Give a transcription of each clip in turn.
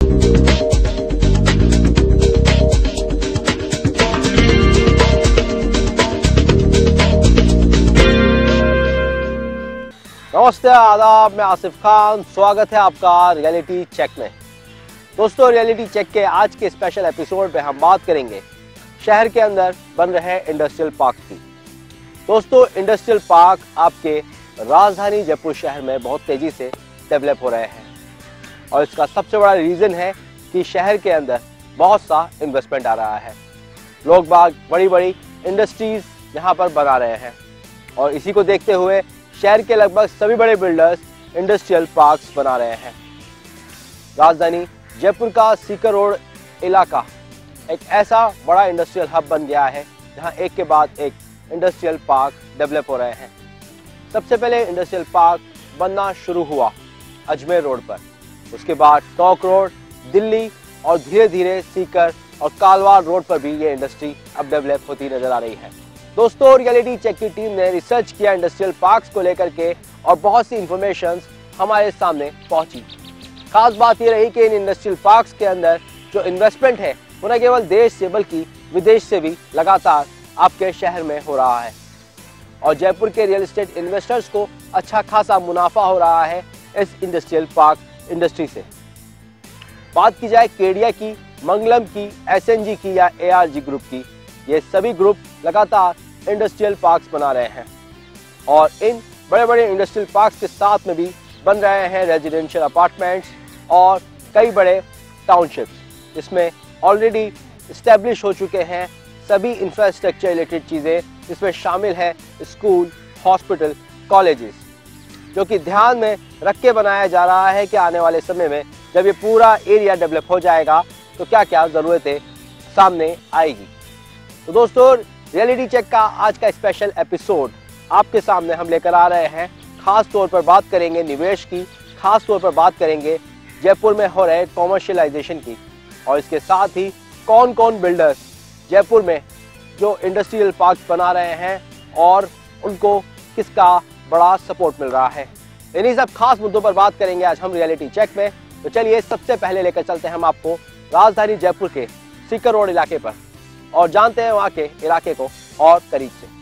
नमस्ते, आदाब, मैं आसिफ खान। स्वागत है आपका रियलिटी चेक में। दोस्तों, रियलिटी चेक के आज के स्पेशल एपिसोड में हम बात करेंगे शहर के अंदर बन रहे इंडस्ट्रियल पार्क की। दोस्तों, इंडस्ट्रियल पार्क आपके राजधानी जयपुर शहर में बहुत तेजी से डेवलप हो रहे हैं और इसका सबसे बड़ा रीज़न है कि शहर के अंदर बहुत सा इन्वेस्टमेंट आ रहा है। लोग बाग बड़ी बड़ी इंडस्ट्रीज यहाँ पर बना रहे हैं और इसी को देखते हुए शहर के लगभग सभी बड़े बिल्डर्स इंडस्ट्रियल पार्क्स बना रहे हैं। राजधानी जयपुर का सीकर रोड इलाका एक ऐसा बड़ा इंडस्ट्रियल हब बन गया है जहां एक के बाद एक इंडस्ट्रियल पार्क डेवलप हो रहे हैं। सबसे पहले इंडस्ट्रियल पार्क बनना शुरू हुआ अजमेर रोड पर, उसके बाद टोंक रोड, दिल्ली और धीरे धीरे सीकर और कालवाड़ रोड पर भी ये इंडस्ट्री अब डेवलप होती नजर आ रही है। दोस्तों, रियलिटी चेक की टीम ने रिसर्च किया इंडस्ट्रियल पार्क्स को लेकर के और बहुत सी इंफॉर्मेशंस हमारे सामने पहुंची। खास बात ये रही कि इन इंडस्ट्रियल पार्क्स के अंदर जो इन्वेस्टमेंट है वो न केवल देश से बल्कि विदेश से भी लगातार आपके शहर में हो रहा है और जयपुर के रियल एस्टेट इन्वेस्टर्स को अच्छा खासा मुनाफा हो रहा है इस इंडस्ट्रियल पार्क इंडस्ट्री से। बात की जाए केडिया की, मंगलम की, एसएनजी की या एआरजी ग्रुप की, ये सभी ग्रुप लगातार इंडस्ट्रियल पार्क्स बना रहे हैं और इन बड़े बड़े इंडस्ट्रियल पार्क्स के साथ में भी बन रहे हैं रेजिडेंशियल अपार्टमेंट्स और कई बड़े टाउनशिप्स, जिसमें ऑलरेडी इस्टेब्लिश हो चुके हैं सभी इंफ्रास्ट्रक्चर रिलेटेड चीज़ें, जिसमें शामिल है स्कूल, हॉस्पिटल, कॉलेजेस, जो कि ध्यान में रख के बनाया जा रहा है कि आने वाले समय में जब ये पूरा एरिया डेवलप हो जाएगा तो क्या क्या ज़रूरतें सामने आएगी। तो दोस्तों, रियलिटी चेक का आज का स्पेशल एपिसोड आपके सामने हम लेकर आ रहे हैं। खास तौर पर बात करेंगे निवेश की, खास तौर पर बात करेंगे जयपुर में हो रहे कॉमर्शियलाइजेशन की और इसके साथ ही कौन कौन बिल्डर्स जयपुर में जो इंडस्ट्रियल पार्क बना रहे हैं और उनको किसका बड़ा सपोर्ट मिल रहा है। इन्हीं सब खास मुद्दों पर बात करेंगे आज हम रियलिटी चेक में। तो चलिए सबसे पहले लेकर चलते हैं हम आपको राजधानी जयपुर के सीकर रोड इलाके पर और जानते हैं वहाँ के इलाके को और करीब से।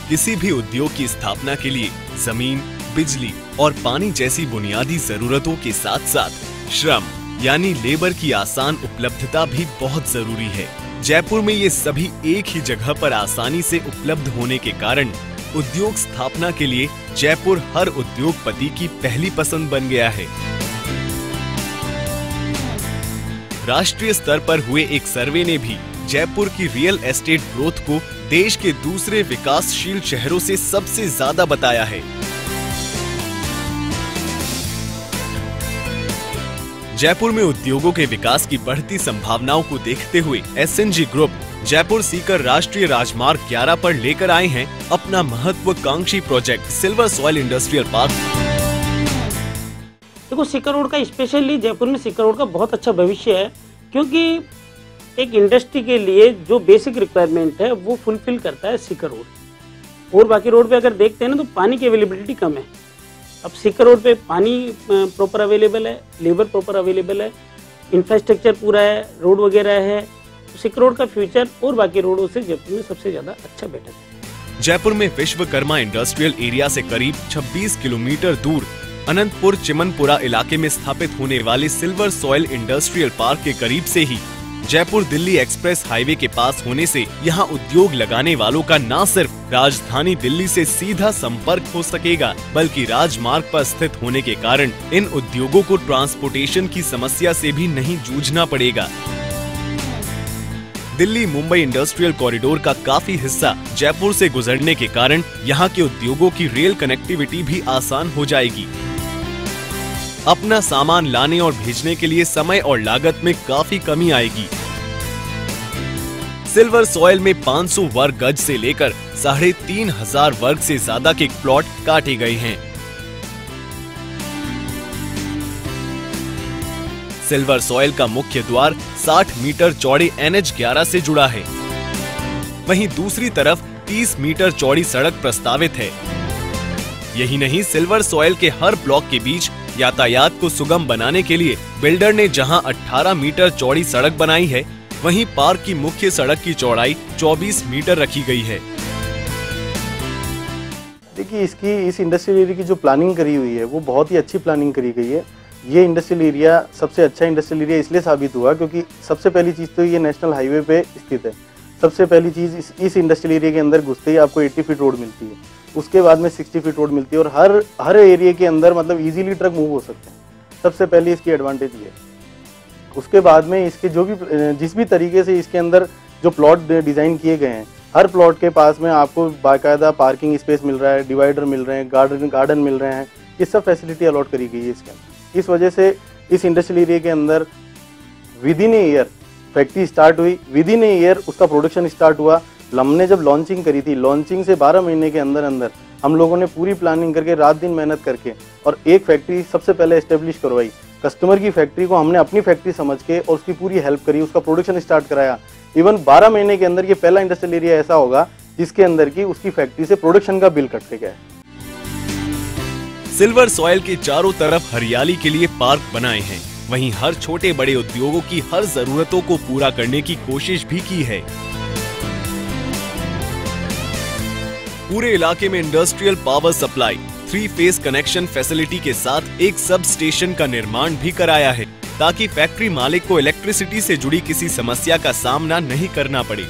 किसी भी उद्योग की स्थापना के लिए जमीन, बिजली और पानी जैसी बुनियादी जरूरतों के साथ साथ श्रम यानी लेबर की आसान उपलब्धता भी बहुत जरूरी है। जयपुर में ये सभी एक ही जगह पर आसानी से उपलब्ध होने के कारण उद्योग स्थापना के लिए जयपुर हर उद्योगपति की पहली पसंद बन गया है। राष्ट्रीय स्तर पर हुए एक सर्वे ने भी जयपुर की रियल एस्टेट ग्रोथ को देश के दूसरे विकासशील शहरों से सबसे ज्यादा बताया है। जयपुर में उद्योगों के विकास की बढ़ती संभावनाओं को देखते हुए एसएनजी ग्रुप जयपुर सीकर राष्ट्रीय राजमार्ग 11 पर लेकर आए हैं अपना महत्वाकांक्षी project silver soil industrial park. देखो, सीकर रोड का स्पेशली जयपुर में सीकर रोड का बहुत अच्छा भविष्य है, क्योंकि एक इंडस्ट्री के लिए जो बेसिक रिक्वायरमेंट है वो फुलफिल करता है सीकर रोड। और बाकी रोड पे अगर देखते हैं ना तो पानी की अवेलेबिलिटी कम है। अब सीकर रोड पे पानी प्रॉपर अवेलेबल है, लेबर प्रॉपर अवेलेबल है, इंफ्रास्ट्रक्चर पूरा है, रोड वगैरह है। तो सीकर रोड का फ्यूचर और बाकी रोडों से जयपुर में सबसे ज्यादा अच्छा बेटर है। जयपुर में विश्वकर्मा इंडस्ट्रियल एरिया से करीब 26 किलोमीटर दूर अनंतपुर चिमनपुरा इलाके में स्थापित होने वाले सिल्वर सॉइल इंडस्ट्रियल पार्क के करीब से ही जयपुर दिल्ली एक्सप्रेस हाईवे के पास होने से यहाँ उद्योग लगाने वालों का न सिर्फ राजधानी दिल्ली से सीधा संपर्क हो सकेगा, बल्कि राजमार्ग पर स्थित होने के कारण इन उद्योगों को ट्रांसपोर्टेशन की समस्या से भी नहीं जूझना पड़ेगा। दिल्ली मुंबई इंडस्ट्रियल कॉरिडोर का काफी हिस्सा जयपुर से गुजरने के कारण यहाँ के उद्योगों की रेल कनेक्टिविटी भी आसान हो जाएगी। अपना सामान लाने और भेजने के लिए समय और लागत में काफी कमी आएगी। सिल्वर सॉइल में 500 वर्ग गज से लेकर 3500 वर्ग से ज्यादा के प्लॉट काटे गए हैं। सिल्वर सॉइल का मुख्य द्वार 60 मीटर चौड़े NH11 से जुड़ा है। वहीं दूसरी तरफ 30 मीटर चौड़ी सड़क प्रस्तावित है। यही नहीं, सिल्वर सॉइल के हर ब्लॉक के बीच यातायात को सुगम बनाने के लिए बिल्डर ने जहां 18 मीटर चौड़ी सड़क बनाई है, वहीं पार्क की मुख्य सड़क की चौड़ाई 24 मीटर रखी गई है। देखिए, इस इंडस्ट्रियल एरिया की जो प्लानिंग करी हुई है वो बहुत ही अच्छी प्लानिंग करी गई है। ये इंडस्ट्रियल एरिया सबसे अच्छा इंडस्ट्रियल एरिया इसलिए साबित हुआ क्योंकि सबसे पहली चीज़ तो ये नेशनल हाईवे पे स्थित है। सबसे पहली चीज़ इस इंडस्ट्रियल एरिया के अंदर घुसते ही आपको 80 फीट रोड मिलती है, उसके बाद में 60 फीट रोड मिलती है और हर एरिया के अंदर मतलब इजीली ट्रक मूव हो सकते हैं। सबसे पहले इसकी एडवांटेज ये है। उसके बाद में इसके जिस भी तरीके से इसके अंदर जो प्लॉट डिज़ाइन किए गए हैं, हर प्लॉट के पास में आपको बाकायदा पार्किंग स्पेस मिल रहा है, डिवाइडर मिल रहे हैं, गार्डन मिल रहे हैं, ये सब फैसिलिटी अलॉट करी गई है इसके अंदर। इस वजह से इस इंडस्ट्रियल एरिया के अंदर with in a year factory start हुई, विद इन ए ईयर उसका प्रोडक्शन स्टार्ट हुआ। हमने जब लॉन्चिंग करी थी, लॉन्चिंग से 12 महीने के अंदर हम लोगों ने पूरी प्लानिंग करके रात दिन मेहनत करके और एक फैक्ट्री सबसे पहले एस्टेब्लिश करवाई। कस्टमर की फैक्ट्री को हमने अपनी फैक्ट्री समझ के और उसकी पूरी हेल्प करी, उसका प्रोडक्शन स्टार्ट कराया। इवन 12 महीने के अंदर ये पहला इंडस्ट्रियल एरिया ऐसा होगा जिसके अंदर की उसकी फैक्ट्री से प्रोडक्शन का बिल कट गया है। सिल्वर सॉइल के चारों तरफ हरियाली के लिए पार्क बनाए हैं, वहीं हर छोटे बड़े उद्योगों की हर जरूरतों को पूरा करने की कोशिश भी की है। पूरे इलाके में industrial power supply 3 phase connection facility के साथ एक सब स्टेशन का निर्माण भी कराया है, ताकि फैक्ट्री मालिक को इलेक्ट्रिसिटी से जुड़ी किसी समस्या का सामना नहीं करना पड़े।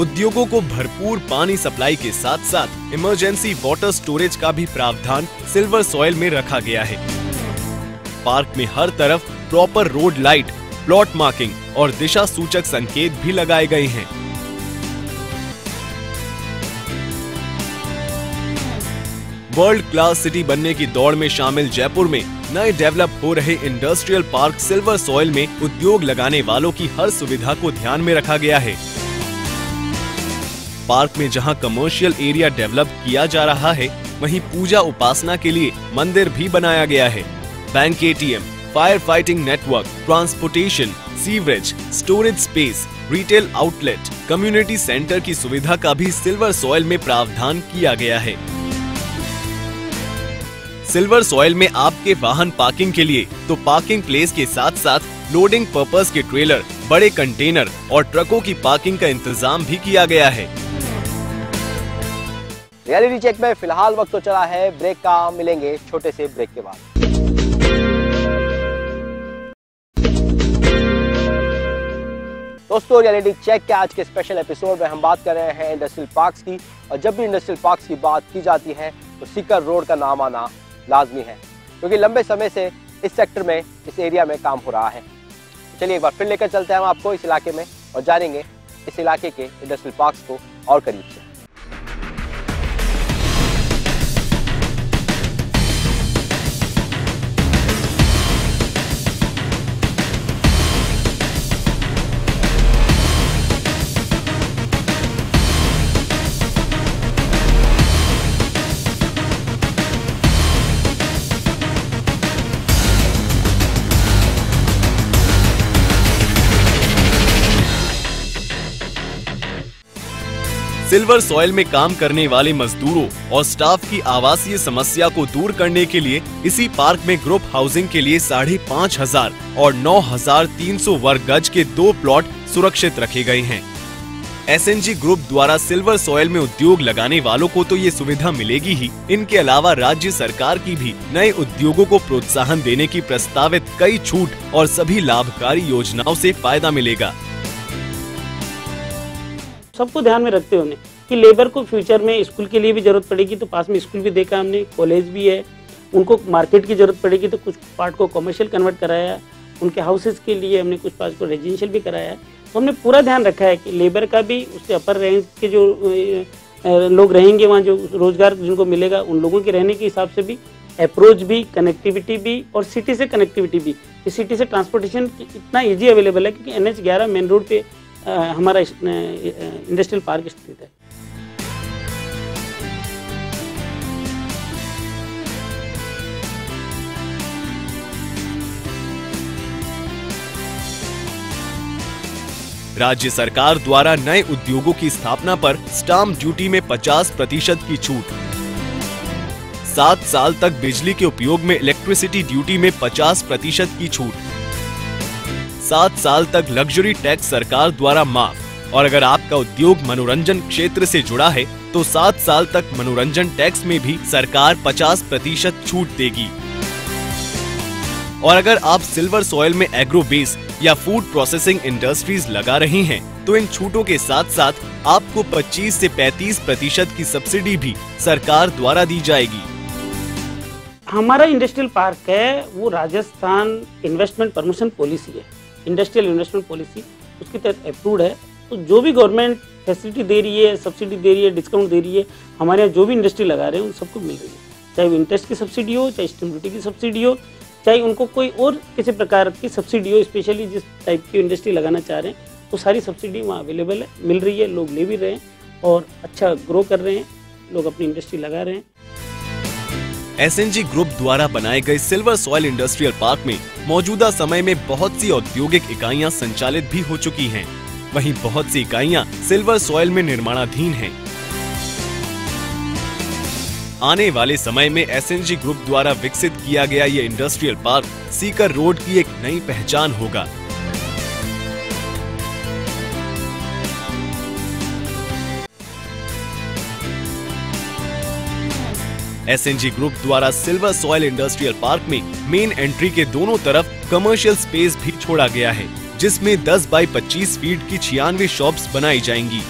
उद्योगों को भरपूर पानी सप्लाई के साथ साथ इमरजेंसी वाटर स्टोरेज का भी प्रावधान सिल्वर सॉइल में रखा गया है। पार्क में हर तरफ proper road light, plot marking और दिशा सूचक संकेत भी लगाए गए हैं। वर्ल्ड क्लास सिटी बनने की दौड़ में शामिल जयपुर में नए डेवलप हो रहे इंडस्ट्रियल पार्क सिल्वर सॉइल में उद्योग लगाने वालों की हर सुविधा को ध्यान में रखा गया है। पार्क में जहां कमर्शियल एरिया डेवलप किया जा रहा है, वहीं पूजा उपासना के लिए मंदिर भी बनाया गया है। Bank ATM, fire fighting network, transportation, sewerage, storage space, retail outlet, community centre की सुविधा का भी सिल्वर सॉइल में प्रावधान किया गया है। सिल्वर सॉइल में आपके वाहन पार्किंग के लिए तो पार्किंग प्लेस के साथ साथ लोडिंग पर्पस के ट्रेलर, बड़े कंटेनर और ट्रकों की पार्किंग का इंतजाम भी किया गया है। रियलिटी चेक में फिलहाल वक्त तो चला है ब्रेक का, मिलेंगे छोटे से ब्रेक के बाद। दोस्तों, रियलिटी चेक के आज के स्पेशल एपिसोड में हम बात कर रहे हैं इंडस्ट्रियल पार्क्स की, और जब भी इंडस्ट्रियल पार्क्स की बात की जाती है तो सीकर रोड का नाम आना लाजमी है, क्योंकि लंबे समय से इस सेक्टर में, इस एरिया में काम हो रहा है। चलिए एक बार फिर लेकर चलते हैं हम आपको इस इलाके में और जानेंगे इस इलाके के इंडस्ट्रियल पार्क्स को और करीब से। सिल्वर सॉइल में काम करने वाले मजदूरों और स्टाफ की आवासीय समस्या को दूर करने के लिए इसी पार्क में ग्रुप हाउसिंग के लिए 5,500 और 9,300 वर्ग गज के 2 प्लॉट सुरक्षित रखे गए हैं। SNG ग्रुप द्वारा सिल्वर सॉइल में उद्योग लगाने वालों को तो ये सुविधा मिलेगी ही, इनके अलावा राज्य सरकार की भी नए उद्योगों को प्रोत्साहन देने की प्रस्तावित कई छूट और सभी लाभकारी योजनाओं से फायदा मिलेगा। सबको ध्यान में रखते हुए कि लेबर को फ्यूचर में स्कूल के लिए भी जरूरत पड़ेगी तो पास में स्कूल भी देखा हमने, कॉलेज भी है, उनको मार्केट की जरूरत पड़ेगी तो कुछ पार्ट को कमर्शियल कन्वर्ट कराया, उनके हाउसेज के लिए हमने कुछ पास को रेजिडेंशियल भी कराया है। तो हमने पूरा ध्यान रखा है कि लेबर का भी, उससे अपर रेंज के जो लोग रहेंगे वहाँ, जो रोजगार जिनको मिलेगा उन लोगों के रहने के हिसाब से भी, अप्रोच भी, कनेक्टिविटी भी और सिटी से कनेक्टिविटी भी। इस सिटी से ट्रांसपोर्टेशन इतना ईजी अवेलेबल है क्योंकि NH11 मेन रोड पे हमारा इंडस्ट्रियल पार्क स्थित है। राज्य सरकार द्वारा नए उद्योगों की स्थापना पर स्टाम्प ड्यूटी में 50% की छूट। 7 साल तक बिजली के उपयोग में इलेक्ट्रिसिटी ड्यूटी में 50% की छूट। 7 साल तक लग्जरी टैक्स सरकार द्वारा माफ। और अगर आपका उद्योग मनोरंजन क्षेत्र से जुड़ा है तो 7 साल तक मनोरंजन टैक्स में भी सरकार 50% छूट देगी। और अगर आप सिल्वर सॉइल में एग्रो बेस या फूड प्रोसेसिंग इंडस्ट्रीज लगा रही हैं, तो इन छूटों के साथ साथ आपको 25 से 35% की सब्सिडी भी सरकार द्वारा दी जाएगी। हमारा इंडस्ट्रियल पार्क है वो राजस्थान इन्वेस्टमेंट प्रमोशन पॉलिसी है, इंडस्ट्रियल इन्वेस्टमेंट पॉलिसी, उसके तहत अप्रूव्ड है। तो जो भी गवर्नमेंट फैसिलिटी दे रही है, सब्सिडी दे रही है, डिस्काउंट दे रही है, हमारे यहाँ जो भी इंडस्ट्री लगा रहे हैं उन सबको मिल रही है, चाहे वो इंटरेस्ट की सब्सिडी हो, चाहे स्टैम्प ड्यूटी की सब्सिडी हो, चाहे उनको कोई और किसी प्रकार की सब्सिडी हो, स्पेशली जिस टाइप की इंडस्ट्री लगाना चाह रहे हैं वो सारी सब्सिडी वहाँ अवेलेबल है, मिल रही है, लोग ले भी रहे हैं और अच्छा ग्रो कर रहे हैं, लोग अपनी इंडस्ट्री लगा रहे हैं। SNG ग्रुप द्वारा बनाए गए सिल्वर सॉइल इंडस्ट्रियल पार्क में मौजूदा समय में बहुत सी औद्योगिक इकाइयां संचालित भी हो चुकी हैं। वहीं बहुत सी इकाइयां सिल्वर सॉइल में निर्माणाधीन हैं। आने वाले समय में SNG ग्रुप द्वारा विकसित किया गया ये इंडस्ट्रियल पार्क सीकर रोड की एक नई पहचान होगा। SNG ग्रुप द्वारा सिल्वर सॉइल इंडस्ट्रियल पार्क में मेन एंट्री के दोनों तरफ कमर्शियल स्पेस भी छोड़ा गया है, जिसमें 10 बाई 25 फीट की 96 शॉप्स बनाई जाएंगी।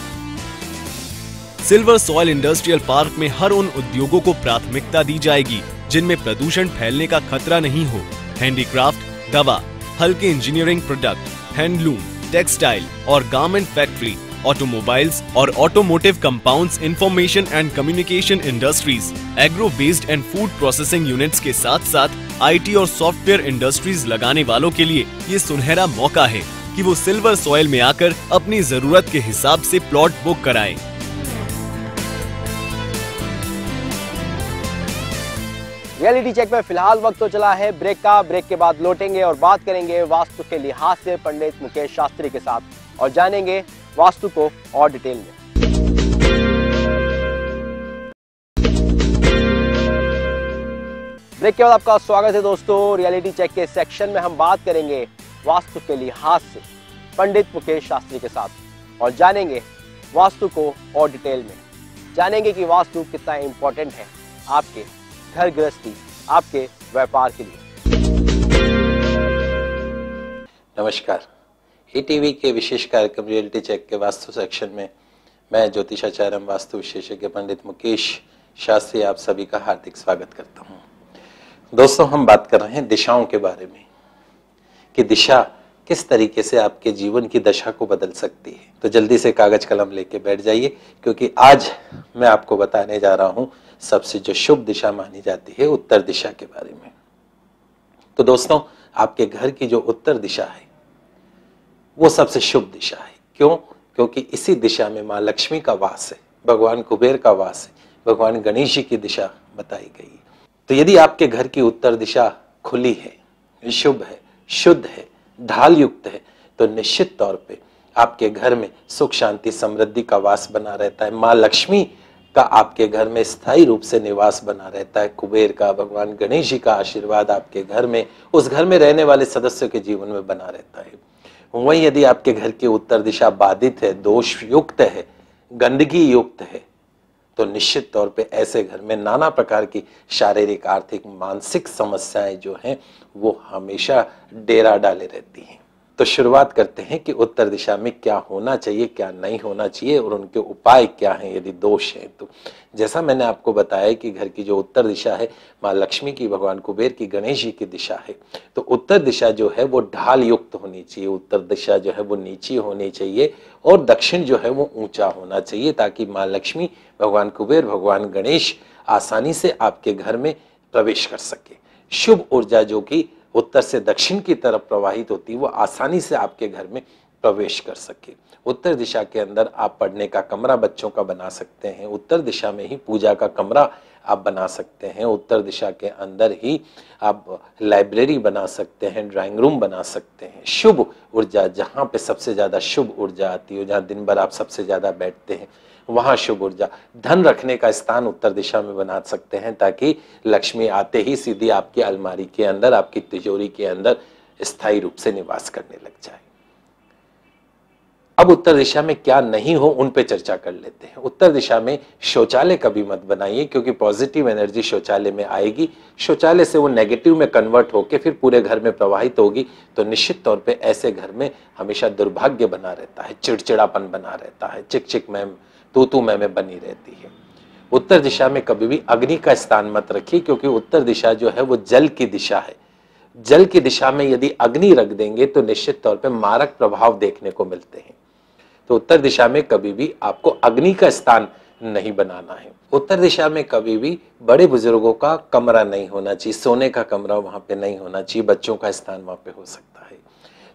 सिल्वर सॉइल इंडस्ट्रियल पार्क में हर उन उद्योगों को प्राथमिकता दी जाएगी जिनमें प्रदूषण फैलने का खतरा नहीं हो। हैंडीक्राफ्ट, दवा, हल्के इंजीनियरिंग प्रोडक्ट, हैंडलूम, टेक्सटाइल और गारमेंट फैक्ट्री, ऑटोमोबाइल्स और automotive compounds, information and communication industries, agro based and food processing units के साथ साथ IT और सॉफ्टवेयर इंडस्ट्रीज लगाने वालों के लिए ये सुनहरा मौका है कि वो सिल्वर सॉइल में आकर अपनी जरूरत के हिसाब से प्लॉट बुक कराएं। रियलिटी चेक में फिलहाल वक्त तो चला है ब्रेक का। ब्रेक के बाद लौटेंगे और बात करेंगे वास्तु के लिहाज से पंडित मुकेश शास्त्री के साथ और जानेंगे वास्तु को और डिटेल में। ब्रेक के बाद आपका स्वागत है दोस्तों। रियलिटी चेक के सेक्शन में हम बात करेंगे वास्तु के लिहाज से पंडित मुकेश शास्त्री के साथ और जानेंगे वास्तु को और डिटेल में। जानेंगे कि वास्तु कितना इंपॉर्टेंट है आपके घर गृहस्थी, आपके व्यापार के लिए। नमस्कार, ETV के विशेष कार्यक्रम रियलिटी चेक के वास्तु सेक्शन में मैं ज्योतिषाचार्य वास्तु विशेषज्ञ पंडित मुकेश शास्त्री आप सभी का हार्दिक स्वागत करता हूं। दोस्तों, हम बात कर रहे हैं दिशाओं के बारे में कि दिशा किस तरीके से आपके जीवन की दशा को बदल सकती है। तो जल्दी से कागज कलम लेके बैठ जाइए, क्योंकि आज मैं आपको बताने जा रहा हूं सबसे जो शुभ दिशा मानी जाती है उत्तर दिशा के बारे में। तो दोस्तों, आपके घर की जो उत्तर दिशा है वो सबसे शुभ दिशा है। क्यों? क्योंकि इसी दिशा में माँ लक्ष्मी का वास है, भगवान कुबेर का वास है, भगवान गणेश जी की दिशा बताई गई है। तो यदि आपके घर की उत्तर दिशा खुली है, शुभ है, शुद्ध है, ढाल युक्त है, तो निश्चित तौर पे आपके घर में सुख शांति समृद्धि का वास बना रहता है। माँ लक्ष्मी का आपके घर में स्थायी रूप से निवास बना रहता है। कुबेर का, भगवान गणेश जी का आशीर्वाद आपके घर में, उस घर में रहने वाले सदस्यों के जीवन में बना रहता है। वहीं यदि आपके घर की उत्तर दिशा बाधित है, दोष युक्त है, गंदगी युक्त है, तो निश्चित तौर पे ऐसे घर में नाना प्रकार की शारीरिक, आर्थिक, मानसिक समस्याएं जो हैं वो हमेशा डेरा डाले रहती हैं। तो शुरुआत करते हैं कि उत्तर दिशा में क्या होना चाहिए, क्या नहीं होना चाहिए और उनके उपाय क्या हैं यदि दोष हैं तो। जैसा मैंने आपको बताया कि घर की जो उत्तर दिशा है माँ लक्ष्मी की, भगवान कुबेर की, गणेश जी की दिशा है, तो उत्तर दिशा जो है वो ढाल युक्त होनी चाहिए, उत्तर दिशा जो है वो नीची होनी चाहिए और दक्षिण जो है वो ऊंचा होना चाहिए, ताकि माँ लक्ष्मी, भगवान कुबेर, भगवान गणेश आसानी से आपके घर में प्रवेश कर सके। शुभ ऊर्जा जो कि उत्तर से दक्षिण की तरफ प्रवाहित होती है वो आसानी से आपके घर में प्रवेश कर सके। उत्तर दिशा के अंदर आप पढ़ने का कमरा बच्चों का बना सकते हैं, उत्तर दिशा में ही पूजा का कमरा आप बना सकते हैं, उत्तर दिशा के अंदर ही आप लाइब्रेरी बना सकते हैं, ड्राइंग रूम बना सकते हैं। शुभ ऊर्जा, जहाँ पे सबसे ज़्यादा शुभ ऊर्जा आती है, जहाँ दिन भर आप सबसे ज़्यादा बैठते हैं, वहाँ शुभ ऊर्जा। धन रखने का स्थान उत्तर दिशा में बना सकते हैं, ताकि लक्ष्मी आते ही सीधी आपकी अलमारी के अंदर, आपकी तिजोरी के अंदर स्थायी रूप से निवास करने लग जाए। अब उत्तर दिशा में क्या नहीं हो उन पे चर्चा कर लेते हैं। उत्तर दिशा में शौचालय कभी मत बनाइए, क्योंकि पॉजिटिव एनर्जी शौचालय में आएगी, शौचालय से वो नेगेटिव में कन्वर्ट होकर फिर पूरे घर में प्रवाहित होगी, तो निश्चित तौर पे ऐसे घर में हमेशा दुर्भाग्य बना रहता है, चिड़चिड़ापन बना रहता है, चिक चिक मैम, तू मैं बनी रहती है। उत्तर दिशा में कभी भी अग्नि का स्थान मत रखिए, क्योंकि उत्तर दिशा जो है वो जल की दिशा है। जल की दिशा में यदि अग्नि रख देंगे तो निश्चित तौर पे मारक प्रभाव देखने को मिलते हैं। तो उत्तर दिशा में कभी भी आपको अग्नि का स्थान नहीं बनाना है। उत्तर दिशा में कभी भी बड़े बुजुर्गों का कमरा नहीं होना चाहिए, सोने का कमरा वहां पे नहीं होना चाहिए, बच्चों का स्थान वहां पे हो सकता है।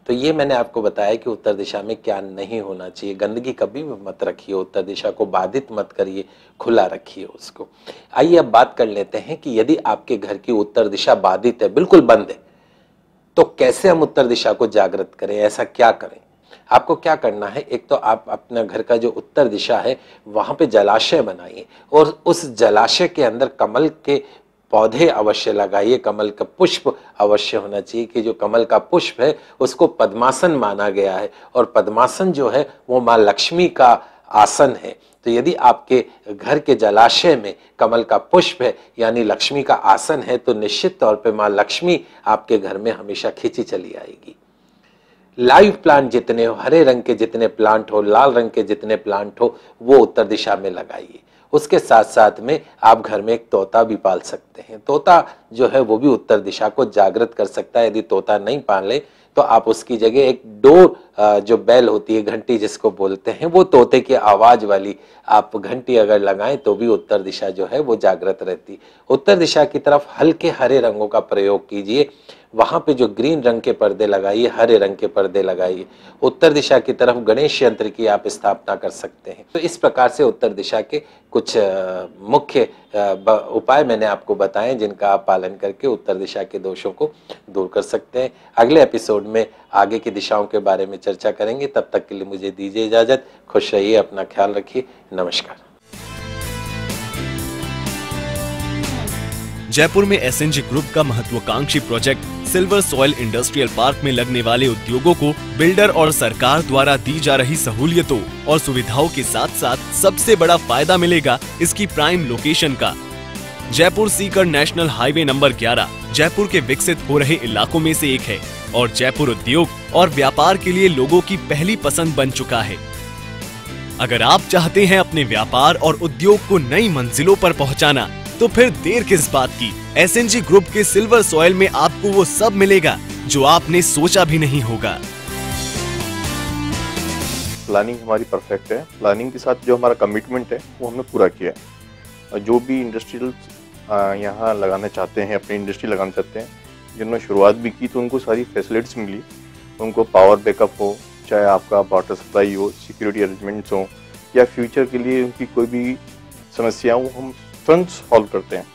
तो ये मैंने आपको बताया कि उत्तर दिशा में क्या नहीं होना चाहिए। गंदगी कभी भी मत रखिए, उत्तर दिशा को बाधित मत करिए, खुला रखिए उसको। आइए अब बात कर लेते हैं कि यदि आपके घर की उत्तर दिशा बाधित है, बिल्कुल बंद है, तो कैसे हम उत्तर दिशा को जागृत करें, ऐसा क्या करें। आपको क्या करना है, एक तो आप अपना घर का जो उत्तर दिशा है वहां पे जलाशय बनाइए और उस जलाशय के अंदर कमल के पौधे अवश्य लगाइए, कमल का पुष्प अवश्य होना चाहिए, कि जो कमल का पुष्प है उसको पद्मासन माना गया है और पद्मासन जो है वो माँ लक्ष्मी का आसन है। तो यदि आपके घर के जलाशय में कमल का पुष्प है यानी लक्ष्मी का आसन है, तो निश्चित तौर पे माँ लक्ष्मी आपके घर में हमेशा खींची चली आएगी। लाइव प्लांट जितने हो, हरे रंग के जितने प्लांट हो, लाल रंग के जितने प्लांट हो, वो उत्तर दिशा में लगाइए। उसके साथ साथ में आप घर में एक तोता भी पाल सकते हैं। तोता जो है वो भी उत्तर दिशा को जागृत कर सकता है। यदि तोता नहीं पाले तो आप उसकी जगह एक डोर जो बेल होती है, घंटी जिसको बोलते हैं, वो तोते की आवाज वाली आप घंटी अगर लगाएं तो भी उत्तर दिशा जो है वो जागृत रहती। उत्तर दिशा की तरफ हल्के हरे रंगों का प्रयोग कीजिए, वहां पे जो ग्रीन रंग के पर्दे लगाइए, हरे रंग के पर्दे लगाइए। उत्तर दिशा की तरफ गणेश यंत्र की आप स्थापना कर सकते हैं। तो इस प्रकार से उत्तर दिशा के कुछ मुख्य उपाय मैंने आपको बताए, जिनका आप पालन करके उत्तर दिशा के दोषों को दूर कर सकते हैं। अगले एपिसोड में आगे की दिशाओं के बारे में चर्चा करेंगे। तब तक के लिए मुझे दीजिए इजाजत। खुश रहिए, अपना ख्याल रखिए। नमस्कार। जयपुर में एसएनजी ग्रुप का महत्वाकांक्षी project silver soil industrial park में लगने वाले उद्योगों को बिल्डर और सरकार द्वारा दी जा रही सहूलियतों और सुविधाओं के साथ साथ सबसे बड़ा फायदा मिलेगा इसकी प्राइम लोकेशन का। Jaipur Sikar national highway number 11 Jaipur के विकसित हो रहे इलाकों में से एक है और जयपुर उद्योग और व्यापार के लिए लोगों की पहली पसंद बन चुका है। अगर आप चाहते हैं अपने व्यापार और उद्योग को नई मंजिलों पर पहुंचाना, तो फिर देर किस बात की। एसएनजी ग्रुप के सिल्वर सॉइल में आपको वो सब मिलेगा जो आपने सोचा भी नहीं होगा। प्लानिंग हमारी परफेक्ट है। प्लानिंग के साथ जो हमारा कमिटमेंट है वो हमने पूरा किया है। जो भी इंडस्ट्रियल यहाँ लगाना चाहते हैं, अपनी इंडस्ट्री लगाना चाहते हैं, जिन्होंने शुरुआत भी की, तो उनको सारी फैसिलिटीज मिली। उनको पावर बैकअप हो, चाहे आपका वाटर सप्लाई हो, सिक्योरिटी अरेंजमेंट्स हो, या फ्यूचर के लिए उनकी कोई भी समस्या हो, हम तुरंत सॉल्व करते हैं।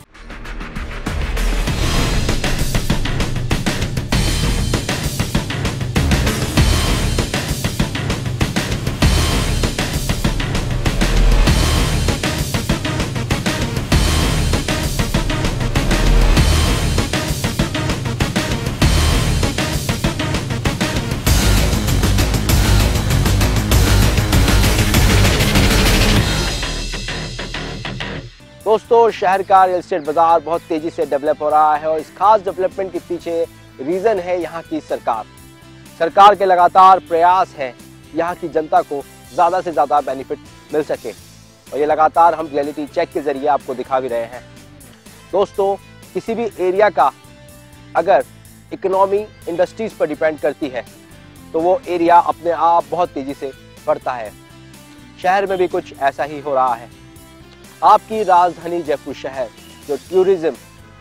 दोस्तों, शहर का रियल एस्टेट बाजार बहुत तेजी से डेवलप हो रहा है और इस खास डेवलपमेंट के पीछे रीजन है यहाँ की सरकार। सरकार के लगातार प्रयास है यहाँ की जनता को ज़्यादा से ज़्यादा बेनिफिट मिल सके, और ये लगातार हम रियलिटी चेक के ज़रिए आपको दिखा भी रहे हैं। दोस्तों, किसी भी एरिया का अगर इकोनॉमी इंडस्ट्रीज़ पर डिपेंड करती है तो वो एरिया अपने आप बहुत तेज़ी से बढ़ता है। शहर में भी कुछ ऐसा ही हो रहा है। आपकी राजधानी जयपुर शहर जो टूरिज्म,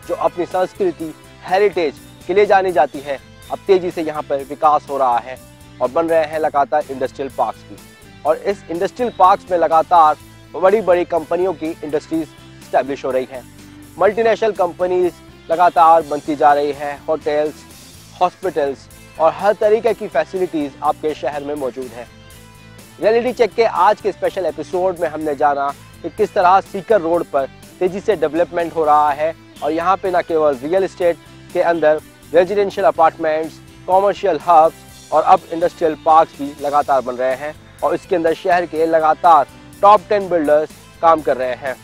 जो अपनी संस्कृति, हेरिटेज के लिए जानी जाती है, अब तेज़ी से यहाँ पर विकास हो रहा है और बन रहे हैं लगातार इंडस्ट्रियल पार्क्स भी। और इस इंडस्ट्रियल पार्क्स में लगातार बड़ी बड़ी कंपनियों की इंडस्ट्रीज स्टैब्लिश हो रही हैं। मल्टीनेशनल कंपनीज लगातार बनती जा रही है। होटल्स, हॉस्पिटल्स और हर तरीके की फैसिलिटीज़ आपके शहर में मौजूद है। रियलिटी चेक के आज के स्पेशल एपिसोड में हमने जाना कि किस तरह सीकर रोड पर तेज़ी से डेवलपमेंट हो रहा है, और यहाँ पे न केवल रियल एस्टेट के अंदर रेजिडेंशियल अपार्टमेंट्स, कॉमर्शियल हब्स और अब इंडस्ट्रियल पार्क्स भी लगातार बन रहे हैं, और इसके अंदर शहर के लगातार टॉप 10 बिल्डर्स काम कर रहे हैं।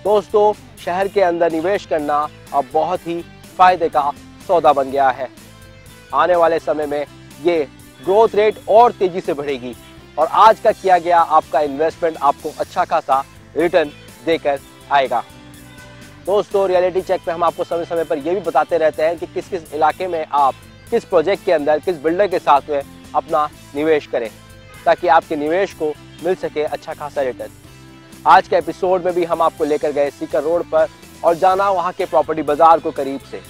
दोस्तों, शहर के अंदर निवेश करना अब बहुत ही फायदे का सौदा बन गया है। आने वाले समय में ये ग्रोथ रेट और तेजी से बढ़ेगी, और आज का किया गया आपका इन्वेस्टमेंट आपको अच्छा खासा रिटर्न देकर आएगा। दोस्तों, रियलिटी चेक पे हम आपको समय समय पर ये भी बताते रहते हैं कि किस किस इलाके में आप किस प्रोजेक्ट के अंदर किस बिल्डर के साथ में अपना निवेश करें, ताकि आपके निवेश को मिल सके अच्छा खासा रिटर्न। आज के एपिसोड में भी हम आपको लेकर गए सीकर रोड पर और जाना वहाँ के प्रॉपर्टी बाजार को करीब से।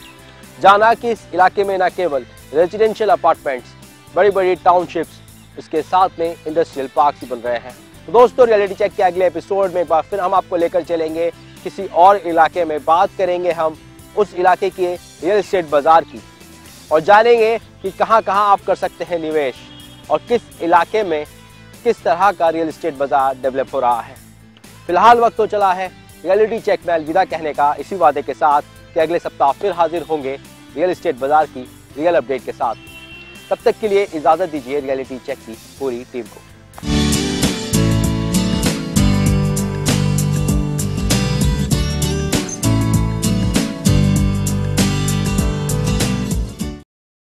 जाना कि इस इलाके में न केवल रेजिडेंशियल अपार्टमेंट्स, बड़ी बड़ी टाउनशिप्स, इसके साथ में इंडस्ट्रियल पार्क भी बन रहे हैं। तो दोस्तों, रियलिटी चेक के अगले एपिसोड में एक बार फिर हम आपको लेकर चलेंगे किसी और इलाके में। बात करेंगे हम उस इलाके के रियल एस्टेट बाजार की, और जानेंगे कि कहां कहां आप कर सकते हैं निवेश, और किस इलाके में किस तरह का रियल एस्टेट बाजार डेवलप हो रहा है। फिलहाल वक्त तो चला है रियलिटी चेक में अलविदा कहने का, इसी वादे के साथ कि अगले सप्ताह फिर हाजिर होंगे रियल एस्टेट बाजार की रियल अपडेट के साथ। तब तक के लिए इजाज़त दीजिए रियलिटी चेक की पूरी टीम को।